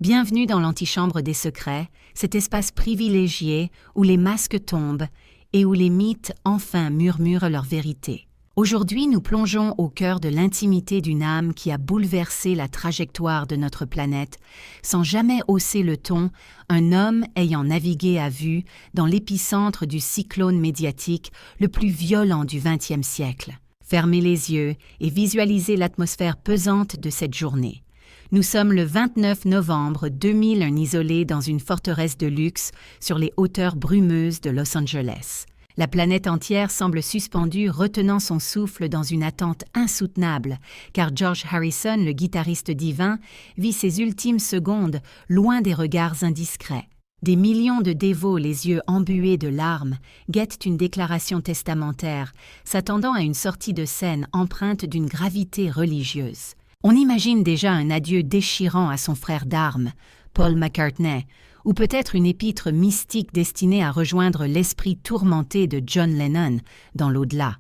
Bienvenue dans l'antichambre des secrets, cet espace privilégié où les masques tombent et où les mythes enfin murmurent leur vérité. Aujourd'hui, nous plongeons au cœur de l'intimité d'une âme qui a bouleversé la trajectoire de notre planète, sans jamais hausser le ton, un homme ayant navigué à vue dans l'épicentre du cyclone médiatique le plus violent du XXe siècle. Fermez les yeux et visualisez l'atmosphère pesante de cette journée. Nous sommes le 29 novembre 2001 isolés dans une forteresse de luxe sur les hauteurs brumeuses de Los Angeles. La planète entière semble suspendue, retenant son souffle dans une attente insoutenable, car George Harrison, le guitariste divin, vit ses ultimes secondes loin des regards indiscrets. Des millions de dévots, les yeux embués de larmes, guettent une déclaration testamentaire, s'attendant à une sortie de scène empreinte d'une gravité religieuse. On imagine déjà un adieu déchirant à son frère d'armes, Paul McCartney, ou peut-être une épître mystique destinée à rejoindre l'esprit tourmenté de John Lennon dans l'au-delà.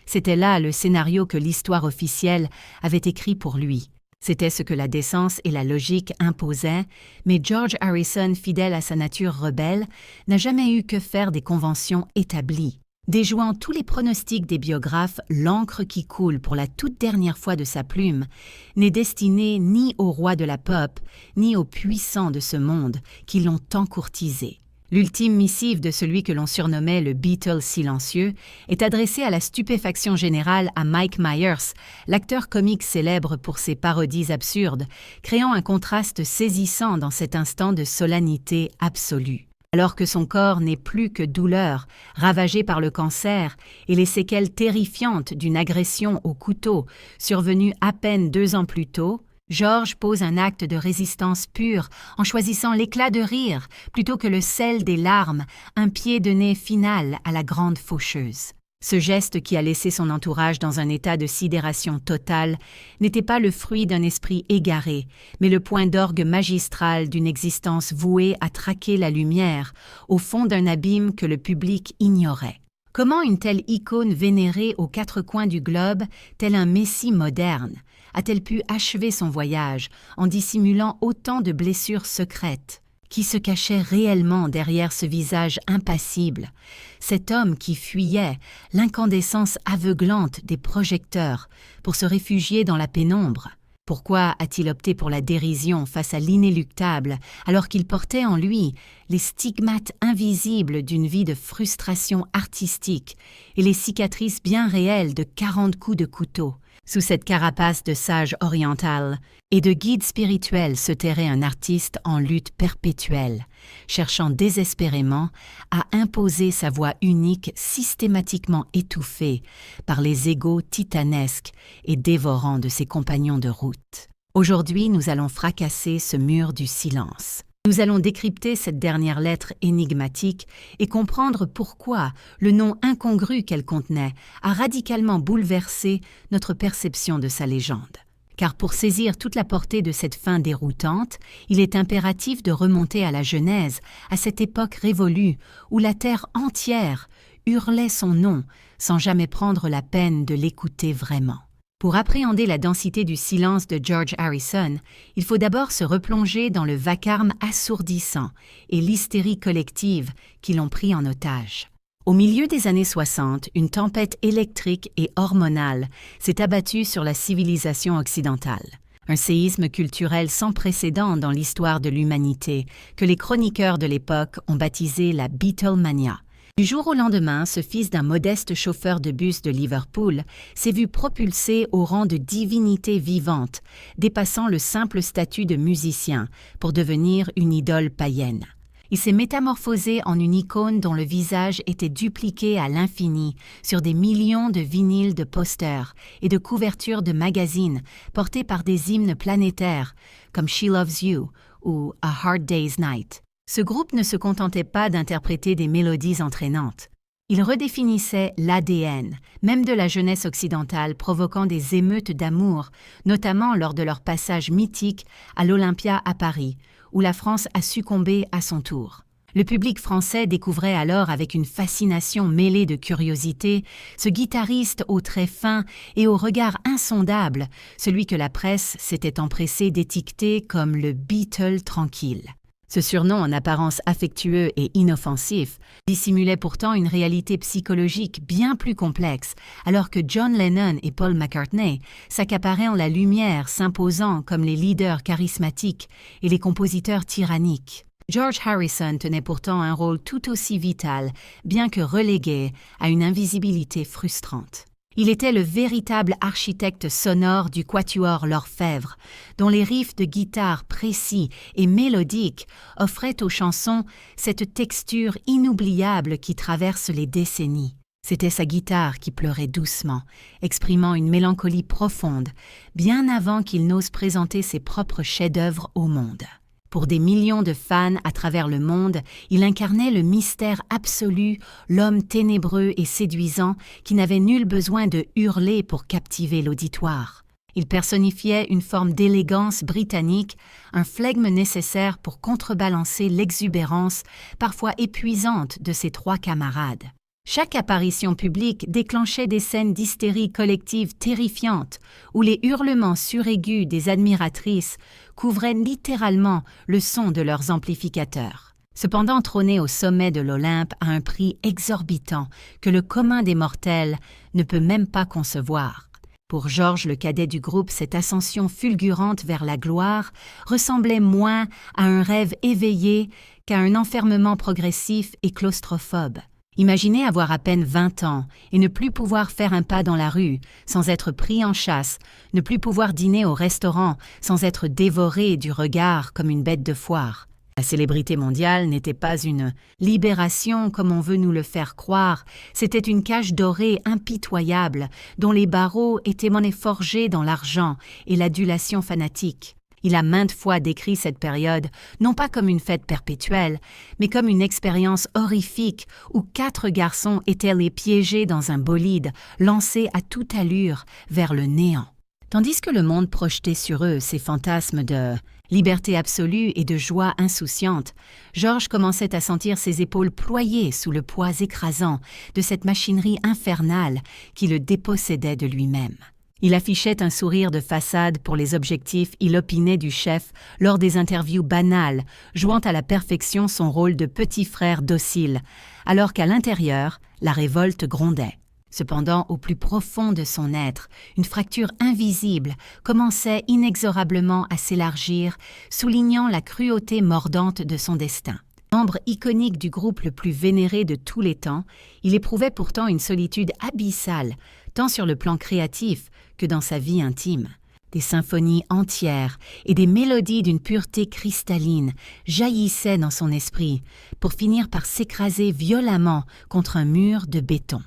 C'était là le scénario que l'histoire officielle avait écrit pour lui. C'était ce que la décence et la logique imposaient, mais George Harrison, fidèle à sa nature rebelle, n'a jamais eu que faire des conventions établies. Déjouant tous les pronostics des biographes, l'encre qui coule pour la toute dernière fois de sa plume n'est destinée ni aux rois de la pop, ni aux puissants de ce monde qui l'ont tant courtisé. L'ultime missive de celui que l'on surnommait le Beatle silencieux est adressée à la stupéfaction générale à Mike Myers, l'acteur comique célèbre pour ses parodies absurdes, créant un contraste saisissant dans cet instant de solennité absolue. Alors que son corps n'est plus que douleur, ravagé par le cancer et les séquelles terrifiantes d'une agression au couteau survenue à peine 2 ans plus tôt, George pose un acte de résistance pure en choisissant l'éclat de rire plutôt que le sel des larmes, un pied de nez final à la grande faucheuse. Ce geste qui a laissé son entourage dans un état de sidération totale n'était pas le fruit d'un esprit égaré, mais le point d'orgue magistral d'une existence vouée à traquer la lumière au fond d'un abîme que le public ignorait. Comment une telle icône vénérée aux 4 coins du globe, tel un messie moderne, a-t-elle pu achever son voyage en dissimulant autant de blessures secrètes? Qui se cachait réellement derrière ce visage impassible, cet homme qui fuyait l'incandescence aveuglante des projecteurs pour se réfugier dans la pénombre? Pourquoi a-t-il opté pour la dérision face à l'inéluctable alors qu'il portait en lui les stigmates invisibles d'une vie de frustration artistique et les cicatrices bien réelles de 40 coups de couteau? Sous cette carapace de sage oriental et de guide spirituel se terrait un artiste en lutte perpétuelle, cherchant désespérément à imposer sa voix unique systématiquement étouffée par les égos titanesques et dévorants de ses compagnons de route. Aujourd'hui, nous allons fracasser ce mur du silence. Nous allons décrypter cette dernière lettre énigmatique et comprendre pourquoi le nom incongru qu'elle contenait a radicalement bouleversé notre perception de sa légende. Car pour saisir toute la portée de cette fin déroutante, il est impératif de remonter à la Genèse, à cette époque révolue où la terre entière hurlait son nom sans jamais prendre la peine de l'écouter vraiment. Pour appréhender la densité du silence de George Harrison, il faut d'abord se replonger dans le vacarme assourdissant et l'hystérie collective qui l'ont pris en otage. Au milieu des années 60, une tempête électrique et hormonale s'est abattue sur la civilisation occidentale. Un séisme culturel sans précédent dans l'histoire de l'humanité que les chroniqueurs de l'époque ont baptisé la Beatlemania. Du jour au lendemain, ce fils d'un modeste chauffeur de bus de Liverpool s'est vu propulsé au rang de divinité vivante, dépassant le simple statut de musicien pour devenir une idole païenne. Il s'est métamorphosé en une icône dont le visage était dupliqué à l'infini sur des millions de vinyles de posters et de couvertures de magazines portés par des hymnes planétaires comme She Loves You ou A Hard Day's Night. Ce groupe ne se contentait pas d'interpréter des mélodies entraînantes. Il redéfinissait l'ADN, même de la jeunesse occidentale, provoquant des émeutes d'amour, notamment lors de leur passage mythique à l'Olympia à Paris, où la France a succombé à son tour. Le public français découvrait alors avec une fascination mêlée de curiosité ce guitariste aux traits fins et au regard insondable, celui que la presse s'était empressée d'étiqueter comme le Beatle tranquille. Ce surnom en apparence affectueux et inoffensif dissimulait pourtant une réalité psychologique bien plus complexe, alors que John Lennon et Paul McCartney s'accaparaient en la lumière, s'imposant comme les leaders charismatiques et les compositeurs tyranniques. George Harrison tenait pourtant un rôle tout aussi vital, bien que relégué à une invisibilité frustrante. Il était le véritable architecte sonore du quatuor L'Orfèvre, dont les riffs de guitare précis et mélodiques offraient aux chansons cette texture inoubliable qui traverse les décennies. C'était sa guitare qui pleurait doucement, exprimant une mélancolie profonde, bien avant qu'il n'ose présenter ses propres chefs-d'œuvre au monde. Pour des millions de fans à travers le monde, il incarnait le mystère absolu, l'homme ténébreux et séduisant qui n'avait nul besoin de hurler pour captiver l'auditoire. Il personnifiait une forme d'élégance britannique, un flegme nécessaire pour contrebalancer l'exubérance, parfois épuisante, de ses trois camarades. Chaque apparition publique déclenchait des scènes d'hystérie collective terrifiantes, où les hurlements suraigus des admiratrices couvraient littéralement le son de leurs amplificateurs. Cependant trôné au sommet de l'Olympe à un prix exorbitant que le commun des mortels ne peut même pas concevoir. Pour George, le cadet du groupe, cette ascension fulgurante vers la gloire ressemblait moins à un rêve éveillé qu'à un enfermement progressif et claustrophobe. Imaginez avoir à peine 20 ans et ne plus pouvoir faire un pas dans la rue sans être pris en chasse, ne plus pouvoir dîner au restaurant sans être dévoré du regard comme une bête de foire. La célébrité mondiale n'était pas une libération comme on veut nous le faire croire, c'était une cage dorée impitoyable dont les barreaux étaient monnaie forgée dans l'argent et l'adulation fanatique. Il a maintes fois décrit cette période, non pas comme une fête perpétuelle, mais comme une expérience horrifique où 4 garçons étaient les piégés dans un bolide, lancés à toute allure vers le néant. Tandis que le monde projetait sur eux ses fantasmes de liberté absolue et de joie insouciante, George commençait à sentir ses épaules ployer sous le poids écrasant de cette machinerie infernale qui le dépossédait de lui-même. Il affichait un sourire de façade pour les objectifs inopinés du chef lors des interviews banales, jouant à la perfection son rôle de petit frère docile, alors qu'à l'intérieur, la révolte grondait. Cependant, au plus profond de son être, une fracture invisible commençait inexorablement à s'élargir, soulignant la cruauté mordante de son destin. Membre iconique du groupe le plus vénéré de tous les temps, il éprouvait pourtant une solitude abyssale, tant sur le plan créatif que dans sa vie intime. Des symphonies entières et des mélodies d'une pureté cristalline jaillissaient dans son esprit, pour finir par s'écraser violemment contre un mur de béton.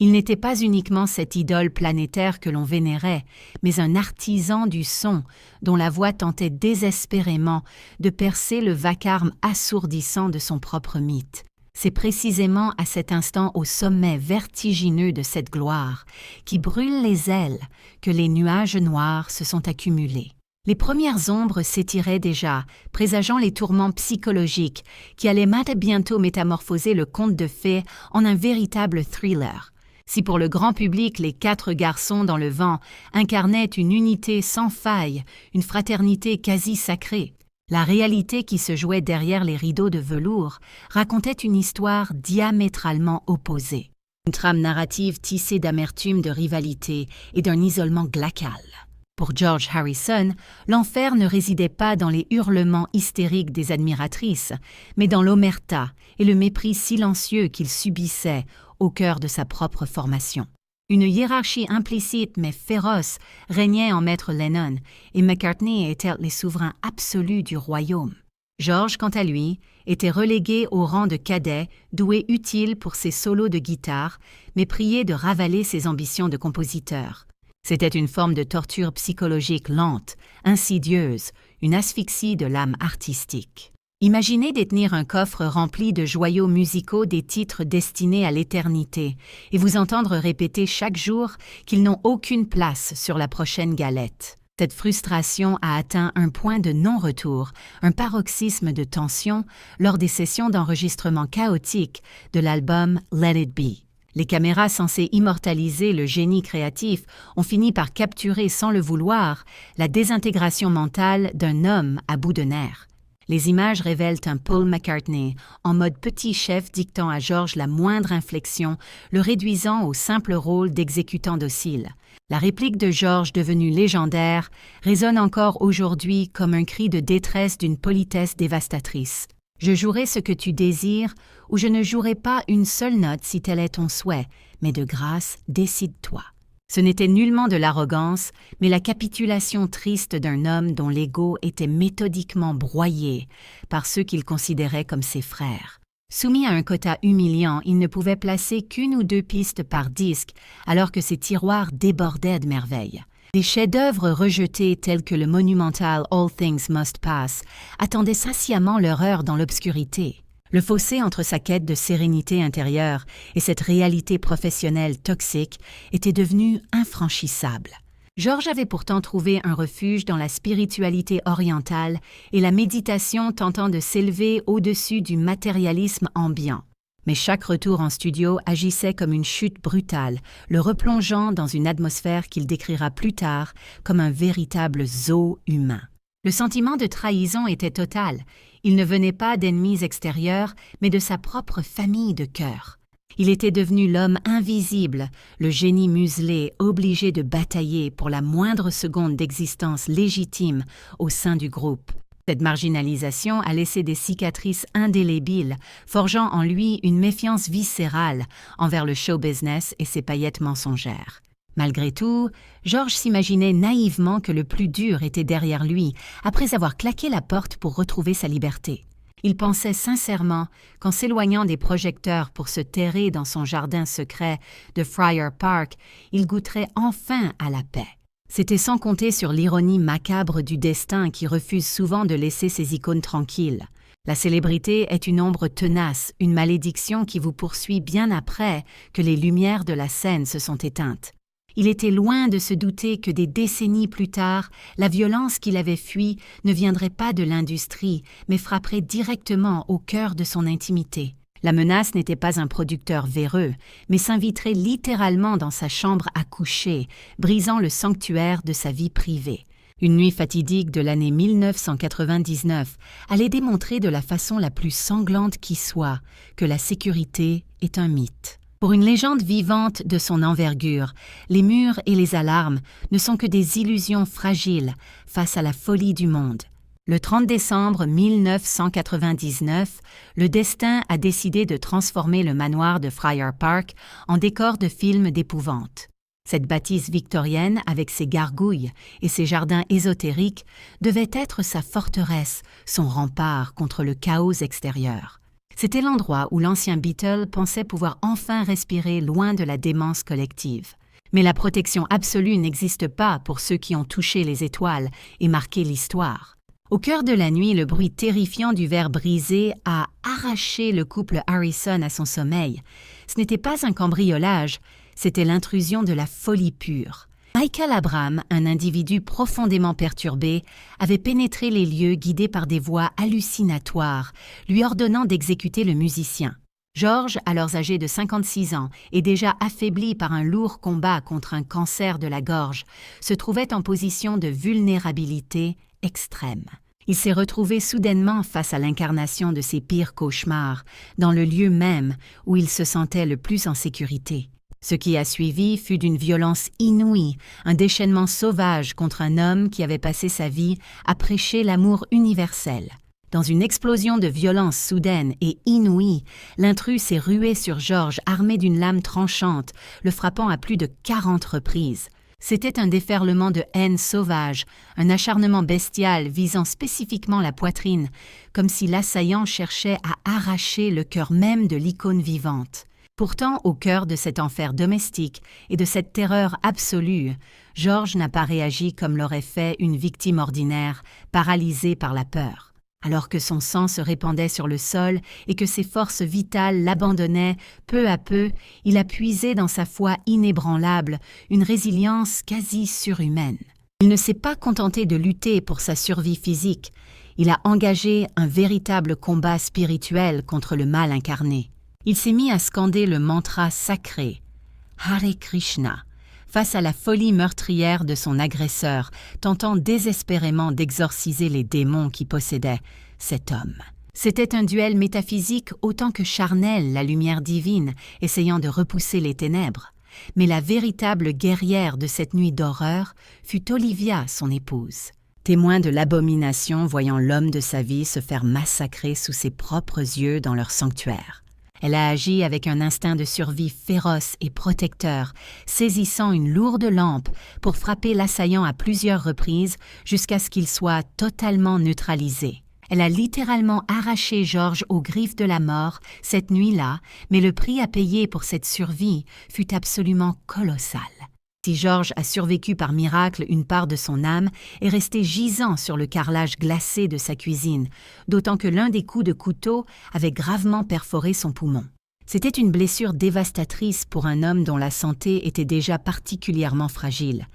Il n'était pas uniquement cette idole planétaire que l'on vénérait, mais un artisan du son dont la voix tentait désespérément de percer le vacarme assourdissant de son propre mythe. C'est précisément à cet instant au sommet vertigineux de cette gloire, qui brûle les ailes, que les nuages noirs se sont accumulés. Les premières ombres s'étiraient déjà, présageant les tourments psychologiques qui allaient bientôt métamorphoser le conte de fées en un véritable thriller. Si pour le grand public les 4 garçons dans le vent incarnaient une unité sans faille, une fraternité quasi sacrée, la réalité qui se jouait derrière les rideaux de velours racontait une histoire diamétralement opposée. Une trame narrative tissée d'amertume, de rivalité et d'un isolement glacial. Pour George Harrison, l'enfer ne résidait pas dans les hurlements hystériques des admiratrices, mais dans l'omerta et le mépris silencieux qu'il subissait au cœur de sa propre formation. Une hiérarchie implicite mais féroce régnait en maître Lennon, et McCartney était les souverains absolus du royaume. George, quant à lui, était relégué au rang de cadet, doué utile pour ses solos de guitare, mais prié de ravaler ses ambitions de compositeur. C'était une forme de torture psychologique lente, insidieuse, une asphyxie de l'âme artistique. Imaginez détenir un coffre rempli de joyaux musicaux des titres destinés à l'éternité et vous entendre répéter chaque jour qu'ils n'ont aucune place sur la prochaine galette. Cette frustration a atteint un point de non-retour, un paroxysme de tension lors des sessions d'enregistrement chaotiques de l'album Let It Be. Les caméras censées immortaliser le génie créatif ont fini par capturer sans le vouloir la désintégration mentale d'un homme à bout de nerfs. Les images révèlent un Paul McCartney en mode petit chef dictant à George la moindre inflexion, le réduisant au simple rôle d'exécutant docile. La réplique de George, devenue légendaire, résonne encore aujourd'hui comme un cri de détresse d'une politesse dévastatrice. « Je jouerai ce que tu désires, ou je ne jouerai pas une seule note si tel est ton souhait, mais de grâce, décide-toi. » Ce n'était nullement de l'arrogance, mais la capitulation triste d'un homme dont l'ego était méthodiquement broyé par ceux qu'il considérait comme ses frères. Soumis à un quota humiliant, il ne pouvait placer qu'une ou deux pistes par disque, alors que ses tiroirs débordaient de merveilles. Des chefs-d'œuvre rejetés tels que le monumental All Things Must Pass attendaient sciemment leur heure dans l'obscurité. Le fossé entre sa quête de sérénité intérieure et cette réalité professionnelle toxique était devenu infranchissable. George avait pourtant trouvé un refuge dans la spiritualité orientale et la méditation tentant de s'élever au-dessus du matérialisme ambiant. Mais chaque retour en studio agissait comme une chute brutale, le replongeant dans une atmosphère qu'il décrira plus tard comme un véritable zoo humain. Le sentiment de trahison était total. Il ne venait pas d'ennemis extérieurs, mais de sa propre famille de cœur. Il était devenu l'homme invisible, le génie muselé, obligé de batailler pour la moindre seconde d'existence légitime au sein du groupe. Cette marginalisation a laissé des cicatrices indélébiles, forgeant en lui une méfiance viscérale envers le show business et ses paillettes mensongères. Malgré tout, George s'imaginait naïvement que le plus dur était derrière lui, après avoir claqué la porte pour retrouver sa liberté. Il pensait sincèrement qu'en s'éloignant des projecteurs pour se terrer dans son jardin secret de Friar Park, il goûterait enfin à la paix. C'était sans compter sur l'ironie macabre du destin qui refuse souvent de laisser ses icônes tranquilles. La célébrité est une ombre tenace, une malédiction qui vous poursuit bien après que les lumières de la scène se sont éteintes. Il était loin de se douter que des décennies plus tard, la violence qu'il avait fuie ne viendrait pas de l'industrie, mais frapperait directement au cœur de son intimité. La menace n'était pas un producteur véreux, mais s'inviterait littéralement dans sa chambre à coucher, brisant le sanctuaire de sa vie privée. Une nuit fatidique de l'année 1999 allait démontrer de la façon la plus sanglante qui soit que la sécurité est un mythe. Pour une légende vivante de son envergure, les murs et les alarmes ne sont que des illusions fragiles face à la folie du monde. Le 30 décembre 1999, le destin a décidé de transformer le manoir de Friar Park en décor de film d'épouvante. Cette bâtisse victorienne, avec ses gargouilles et ses jardins ésotériques, devait être sa forteresse, son rempart contre le chaos extérieur. C'était l'endroit où l'ancien Beatle pensait pouvoir enfin respirer loin de la démence collective. Mais la protection absolue n'existe pas pour ceux qui ont touché les étoiles et marqué l'histoire. Au cœur de la nuit, le bruit terrifiant du verre brisé a arraché le couple Harrison à son sommeil. Ce n'était pas un cambriolage, c'était l'intrusion de la folie pure. Michael Abraham, un individu profondément perturbé, avait pénétré les lieux guidé par des voix hallucinatoires, lui ordonnant d'exécuter le musicien. George, alors âgé de 56 ans et déjà affaibli par un lourd combat contre un cancer de la gorge, se trouvait en position de vulnérabilité extrême. Il s'est retrouvé soudainement face à l'incarnation de ses pires cauchemars, dans le lieu même où il se sentait le plus en sécurité. Ce qui a suivi fut d'une violence inouïe, un déchaînement sauvage contre un homme qui avait passé sa vie à prêcher l'amour universel. Dans une explosion de violence soudaine et inouïe, l'intrus s'est rué sur George armé d'une lame tranchante, le frappant à plus de 40 reprises. C'était un déferlement de haine sauvage, un acharnement bestial visant spécifiquement la poitrine, comme si l'assaillant cherchait à arracher le cœur même de l'icône vivante. Pourtant, au cœur de cet enfer domestique et de cette terreur absolue, George n'a pas réagi comme l'aurait fait une victime ordinaire, paralysée par la peur. Alors que son sang se répandait sur le sol et que ses forces vitales l'abandonnaient, peu à peu, il a puisé dans sa foi inébranlable une résilience quasi surhumaine. Il ne s'est pas contenté de lutter pour sa survie physique, il a engagé un véritable combat spirituel contre le mal incarné. Il s'est mis à scander le mantra sacré, Hare Krishna, face à la folie meurtrière de son agresseur, tentant désespérément d'exorciser les démons qui possédaient cet homme. C'était un duel métaphysique autant que charnel, la lumière divine, essayant de repousser les ténèbres. Mais la véritable guerrière de cette nuit d'horreur fut Olivia, son épouse. Témoin de l'abomination voyant l'homme de sa vie se faire massacrer sous ses propres yeux dans leur sanctuaire. Elle a agi avec un instinct de survie féroce et protecteur, saisissant une lourde lampe pour frapper l'assaillant à plusieurs reprises jusqu'à ce qu'il soit totalement neutralisé. Elle a littéralement arraché George aux griffes de la mort cette nuit-là, mais le prix à payer pour cette survie fut absolument colossal. Si George a survécu par miracle, une part de son âme est restée gisant sur le carrelage glacé de sa cuisine, d'autant que l'un des coups de couteau avait gravement perforé son poumon. C'était une blessure dévastatrice pour un homme dont la santé était déjà particulièrement fragile.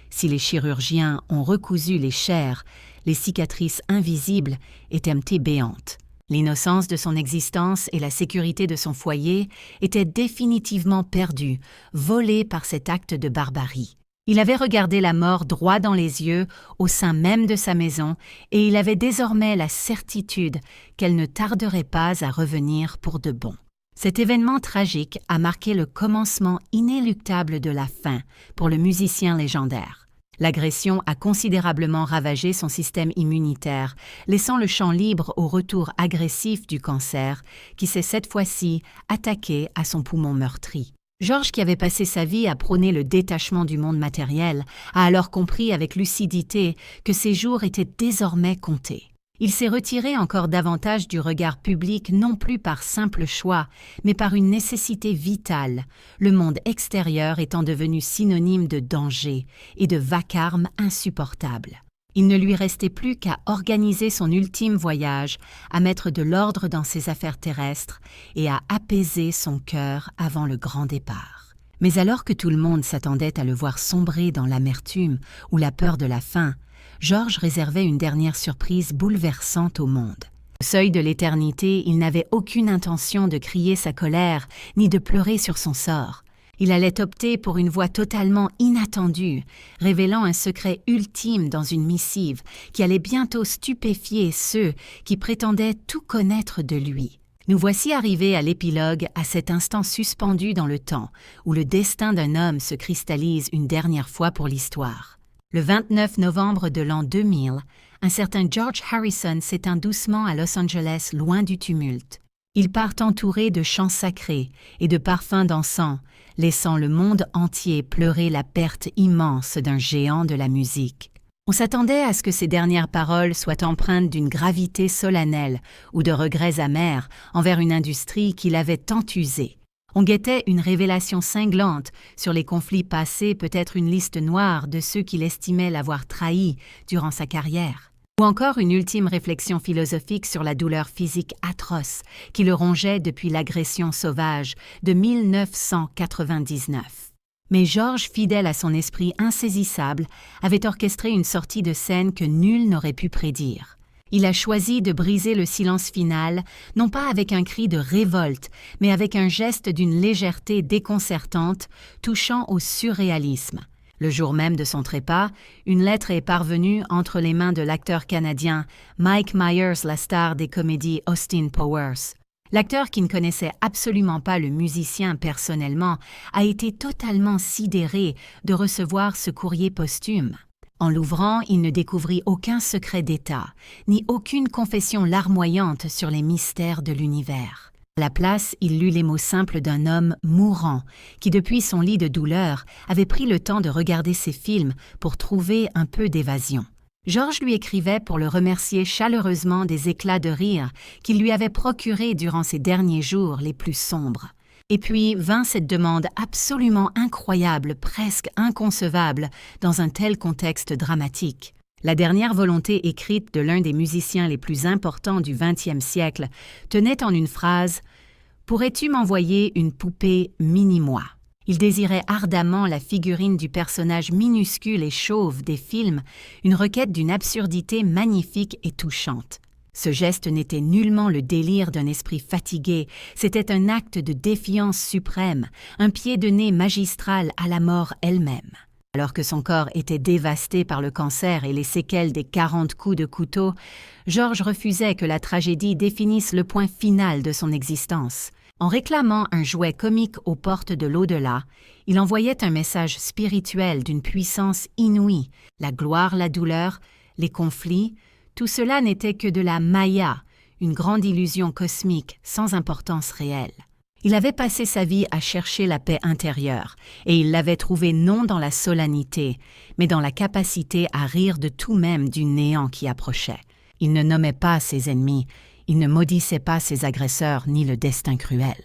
Si les chirurgiens ont recousu les chairs, les cicatrices invisibles étaient béantes. L'innocence de son existence et la sécurité de son foyer étaient définitivement perdues, volées par cet acte de barbarie. Il avait regardé la mort droit dans les yeux, au sein même de sa maison, et il avait désormais la certitude qu'elle ne tarderait pas à revenir pour de bon. Cet événement tragique a marqué le commencement inéluctable de la fin pour le musicien légendaire. L'agression a considérablement ravagé son système immunitaire, laissant le champ libre au retour agressif du cancer, qui s'est cette fois-ci attaqué à son poumon meurtri. George, qui avait passé sa vie à prôner le détachement du monde matériel, a alors compris avec lucidité que ses jours étaient désormais comptés. Il s'est retiré encore davantage du regard public non plus par simple choix, mais par une nécessité vitale, le monde extérieur étant devenu synonyme de danger et de vacarme insupportable. Il ne lui restait plus qu'à organiser son ultime voyage, à mettre de l'ordre dans ses affaires terrestres et à apaiser son cœur avant le grand départ. Mais alors que tout le monde s'attendait à le voir sombrer dans l'amertume ou la peur de la fin, George réservait une dernière surprise bouleversante au monde. Au seuil de l'éternité, il n'avait aucune intention de crier sa colère ni de pleurer sur son sort. Il allait opter pour une voie totalement inattendue, révélant un secret ultime dans une missive qui allait bientôt stupéfier ceux qui prétendaient tout connaître de lui. Nous voici arrivés à l'épilogue, à cet instant suspendu dans le temps, où le destin d'un homme se cristallise une dernière fois pour l'histoire. Le 29 novembre de l'an 2000, un certain George Harrison s'éteint doucement à Los Angeles, loin du tumulte. Il part entouré de chants sacrés et de parfums d'encens, laissant le monde entier pleurer la perte immense d'un géant de la musique. On s'attendait à ce que ces dernières paroles soient empreintes d'une gravité solennelle ou de regrets amers envers une industrie qui l'avait tant usé. On guettait une révélation cinglante sur les conflits passés, peut-être une liste noire de ceux qu'il estimait l'avoir trahi durant sa carrière. Ou encore une ultime réflexion philosophique sur la douleur physique atroce qui le rongeait depuis l'agression sauvage de 1999. Mais George, fidèle à son esprit insaisissable, avait orchestré une sortie de scène que nul n'aurait pu prédire. Il a choisi de briser le silence final, non pas avec un cri de révolte, mais avec un geste d'une légèreté déconcertante, touchant au surréalisme. Le jour même de son trépas, une lettre est parvenue entre les mains de l'acteur canadien Mike Myers, la star des comédies Austin Powers. L'acteur, qui ne connaissait absolument pas le musicien personnellement, a été totalement sidéré de recevoir ce courrier posthume. En l'ouvrant, il ne découvrit aucun secret d'État, ni aucune confession larmoyante sur les mystères de l'univers. À la place, il lut les mots simples d'un homme mourant, qui depuis son lit de douleur avait pris le temps de regarder ses films pour trouver un peu d'évasion. George lui écrivait pour le remercier chaleureusement des éclats de rire qu'il lui avait procurés durant ces derniers jours les plus sombres. Et puis vint cette demande absolument incroyable, presque inconcevable, dans un tel contexte dramatique. La dernière volonté écrite de l'un des musiciens les plus importants du XXe siècle tenait en une phrase « Pourrais-tu m'envoyer une poupée mini-moi » Il désirait ardemment la figurine du personnage minuscule et chauve des films, une requête d'une absurdité magnifique et touchante. Ce geste n'était nullement le délire d'un esprit fatigué, c'était un acte de défiance suprême, un pied de nez magistral à la mort elle-même. Alors que son corps était dévasté par le cancer et les séquelles des 40 coups de couteau, George refusait que la tragédie définisse le point final de son existence. En réclamant un jouet comique aux portes de l'au-delà, il envoyait un message spirituel d'une puissance inouïe. La gloire, la douleur, les conflits, tout cela n'était que de la maya, une grande illusion cosmique sans importance réelle. Il avait passé sa vie à chercher la paix intérieure, et il l'avait trouvée non dans la solennité, mais dans la capacité à rire de tout même du néant qui approchait. Il ne nommait pas ses ennemis, il ne maudissait pas ses agresseurs ni le destin cruel.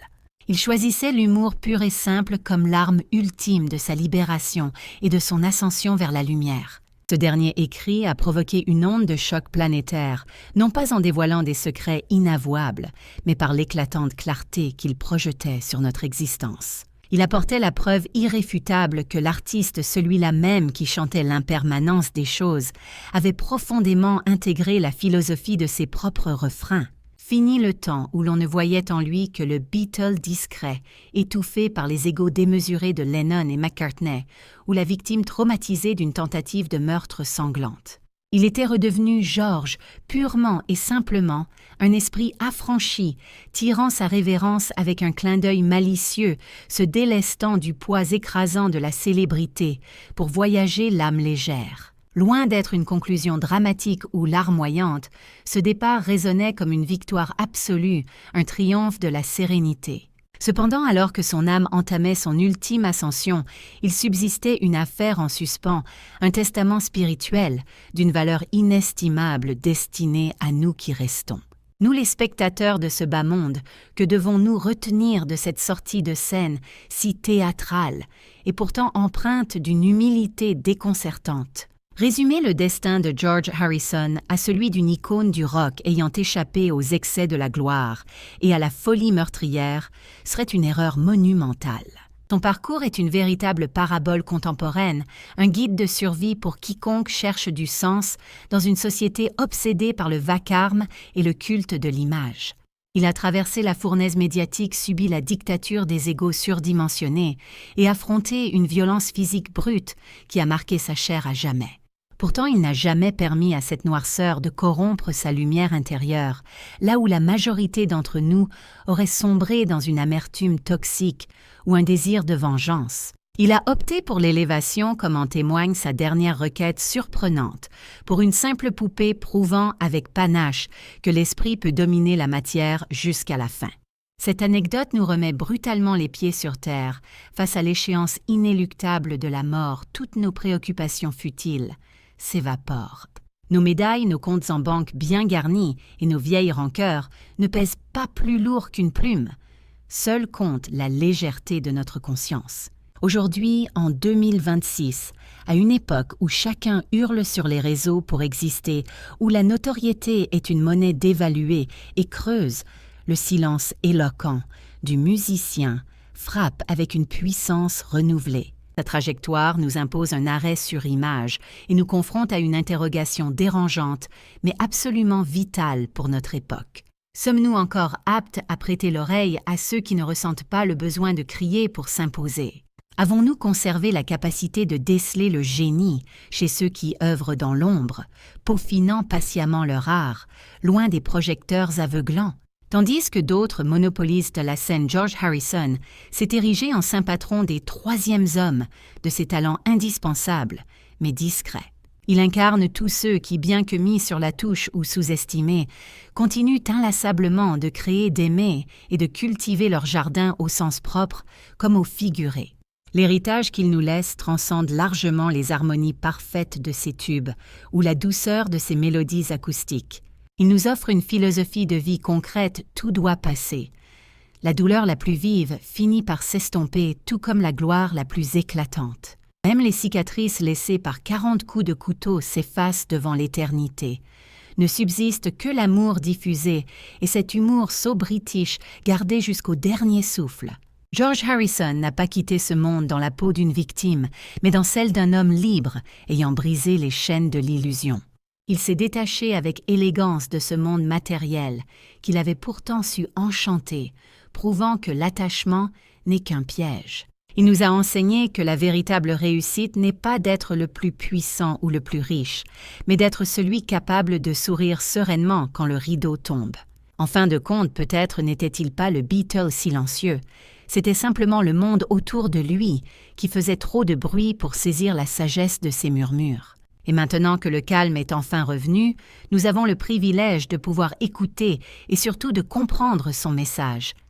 Il choisissait l'humour pur et simple comme l'arme ultime de sa libération et de son ascension vers la lumière. Ce dernier écrit a provoqué une onde de choc planétaire, non pas en dévoilant des secrets inavouables, mais par l'éclatante clarté qu'il projetait sur notre existence. Il apportait la preuve irréfutable que l'artiste, celui-là même qui chantait l'impermanence des choses, avait profondément intégré la philosophie de ses propres refrains. Fini le temps où l'on ne voyait en lui que le Beatle discret, étouffé par les égos démesurés de Lennon et McCartney, ou la victime traumatisée d'une tentative de meurtre sanglante. Il était redevenu George, purement et simplement, un esprit affranchi, tirant sa révérence avec un clin d'œil malicieux, se délestant du poids écrasant de la célébrité, pour voyager l'âme légère. Loin d'être une conclusion dramatique ou larmoyante, ce départ résonnait comme une victoire absolue, un triomphe de la sérénité. Cependant, alors que son âme entamait son ultime ascension, il subsistait une affaire en suspens, un testament spirituel, d'une valeur inestimable destiné à nous qui restons. Nous les spectateurs de ce bas monde, que devons-nous retenir de cette sortie de scène si théâtrale, et pourtant empreinte d'une humilité déconcertante? Résumer le destin de George Harrison à celui d'une icône du rock ayant échappé aux excès de la gloire et à la folie meurtrière serait une erreur monumentale. Son parcours est une véritable parabole contemporaine, un guide de survie pour quiconque cherche du sens dans une société obsédée par le vacarme et le culte de l'image. Il a traversé la fournaise médiatique, subi la dictature des égos surdimensionnés et affronté une violence physique brute qui a marqué sa chair à jamais. Pourtant, il n'a jamais permis à cette noirceur de corrompre sa lumière intérieure, là où la majorité d'entre nous aurait sombré dans une amertume toxique ou un désir de vengeance. Il a opté pour l'élévation comme en témoigne sa dernière requête surprenante, pour une simple poupée prouvant avec panache que l'esprit peut dominer la matière jusqu'à la fin. Cette anecdote nous remet brutalement les pieds sur terre, face à l'échéance inéluctable de la mort, toutes nos préoccupations futiles s'évaporent. Nos médailles, nos comptes en banque bien garnis et nos vieilles rancœurs ne pèsent pas plus lourd qu'une plume. Seule compte la légèreté de notre conscience. Aujourd'hui, en 2026, à une époque où chacun hurle sur les réseaux pour exister, où la notoriété est une monnaie dévaluée et creuse, le silence éloquent du musicien frappe avec une puissance renouvelée. Sa trajectoire nous impose un arrêt sur image et nous confronte à une interrogation dérangeante, mais absolument vitale pour notre époque. Sommes-nous encore aptes à prêter l'oreille à ceux qui ne ressentent pas le besoin de crier pour s'imposer? Avons-nous conservé la capacité de déceler le génie chez ceux qui œuvrent dans l'ombre, peaufinant patiemment leur art, loin des projecteurs aveuglants? Tandis que d'autres monopolisent la scène, George Harrison s'est érigé en saint patron des troisièmes hommes, de ses talents indispensables, mais discrets. Il incarne tous ceux qui, bien que mis sur la touche ou sous-estimés, continuent inlassablement de créer, d'aimer et de cultiver leur jardin au sens propre comme au figuré. L'héritage qu'il nous laisse transcende largement les harmonies parfaites de ses tubes ou la douceur de ses mélodies acoustiques. Il nous offre une philosophie de vie concrète, tout doit passer. La douleur la plus vive finit par s'estomper, tout comme la gloire la plus éclatante. Même les cicatrices laissées par 40 coups de couteau s'effacent devant l'éternité. Ne subsiste que l'amour diffusé et cet humour so british gardé jusqu'au dernier souffle. George Harrison n'a pas quitté ce monde dans la peau d'une victime, mais dans celle d'un homme libre, ayant brisé les chaînes de l'illusion. Il s'est détaché avec élégance de ce monde matériel, qu'il avait pourtant su enchanter, prouvant que l'attachement n'est qu'un piège. Il nous a enseigné que la véritable réussite n'est pas d'être le plus puissant ou le plus riche, mais d'être celui capable de sourire sereinement quand le rideau tombe. En fin de compte, peut-être n'était-il pas le Beatle silencieux. C'était simplement le monde autour de lui qui faisait trop de bruit pour saisir la sagesse de ses murmures. Et maintenant que le calme est enfin revenu, nous avons le privilège de pouvoir écouter et surtout de comprendre son message –